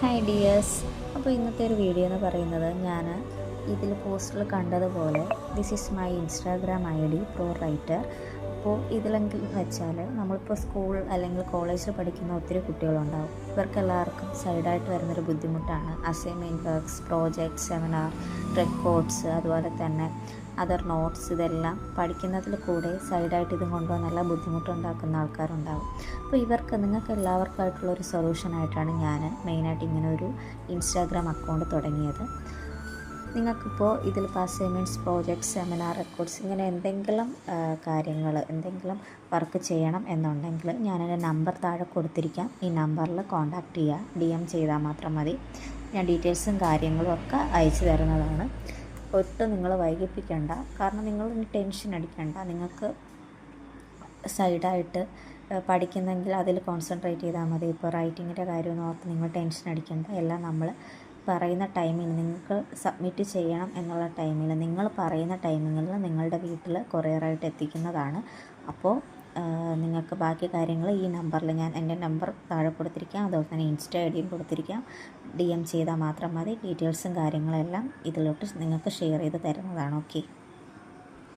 Hi dears. അപ്പോൾ ഇന്നത്തെ ഒരു വീഡിയോ എന്ന് പറയുന്നത് ഞാൻ ഇതിൽ പോസ്റ്ററിൽ കണ്ടതുപോലെ this is my Instagram ID pro writer. അപ്പോൾ ഇതിലെങ്കിൽ വെച്ചാൽ നമ്മളിപ്പോൾ സ്കൂൾ അല്ലെങ്കിൽ കോളേജിൽ പഠിക്കുന്ന ഒത്തിരി കുട്ടികളുണ്ടാവും. ഇവർക്കെല്ലാവർക്കും സൈഡായിട്ട് വരുന്നൊരു ബുദ്ധിമുട്ടാണ് assignment works, project, seminar, records, അതുപോലെ തന്നെ അതർ നോട്ട്സ്. ഇതെല്ലാം പഠിക്കുന്നതിൽ കൂടെ സൈഡായിട്ട് ഇതും കൊണ്ടുവന്നെല്ലാം ബുദ്ധിമുട്ടുണ്ടാക്കുന്ന ആൾക്കാരുണ്ടാകും. അപ്പോൾ നിങ്ങൾക്ക് എല്ലാവർക്കായിട്ടുള്ളൊരു സൊല്യൂഷനായിട്ടാണ് ഞാൻ മെയിനായിട്ട് ഇങ്ങനെ ഒരു ഇൻസ്റ്റാഗ്രാം അക്കൗണ്ട് തുടങ്ങിയത്. നിങ്ങൾക്കിപ്പോൾ ഇതിലിപ്പോൾ അസൈൻമെൻറ്റ്സ്, പ്രോജക്ട്സ്, സെമിനാർ, റെക്കോർഡ്സ് ഇങ്ങനെ എന്തെങ്കിലും കാര്യങ്ങൾ, എന്തെങ്കിലും വർക്ക് ചെയ്യണം എന്നുണ്ടെങ്കിൽ ഞാനെൻ്റെ നമ്പർ താഴെ കൊടുത്തിരിക്കാം. ഈ നമ്പറിൽ കോൺടാക്റ്റ് ചെയ്യുക, DM ചെയ്താൽ മാത്രം മതി. ഞാൻ ഡീറ്റെയിൽസും കാര്യങ്ങളും ഒക്കെ അയച്ചു തരുന്നതാണ്. ഒട്ടും നിങ്ങൾ വൈകിപ്പിക്കേണ്ട, കാരണം നിങ്ങളൊന്ന് ടെൻഷൻ അടിക്കേണ്ട. നിങ്ങൾക്ക് സൈഡായിട്ട് പഠിക്കുന്നെങ്കിൽ അതിൽ കോൺസെൻട്രേറ്റ് ചെയ്താൽ മതി. ഇപ്പോൾ റൈറ്റിങ്ങിൻ്റെ കാര്യമൊന്നും ഓർത്ത് നിങ്ങൾ ടെൻഷൻ അടിക്കേണ്ട. എല്ലാം നമ്മൾ പറയുന്ന ടൈമിൽ നിങ്ങൾക്ക് സബ്മിറ്റ് ചെയ്യണം എന്നുള്ള ടൈമിൽ, നിങ്ങൾ പറയുന്ന ടൈമിങ്ങിൽ നിങ്ങളുടെ വീട്ടിൽ കൊറിയറായിട്ട് എത്തിക്കുന്നതാണ്. അപ്പോൾ നിങ്ങൾക്ക് ബാക്കി കാര്യങ്ങൾ ഈ നമ്പറിൽ, ഞാൻ എൻ്റെ നമ്പർ താഴെ കൊടുത്തിരിക്കാം, അതുപോലെ തന്നെ ഇൻസ്റ്റ ID കൊടുത്തിരിക്കാം. DM ചെയ്താൽ മാത്രം മതി. ഡീറ്റെയിൽസും കാര്യങ്ങളെല്ലാം ഇതിലോട്ട് നിങ്ങൾക്ക് ഷെയർ ചെയ്ത് തരുന്നതാണ്. ഓക്കെ.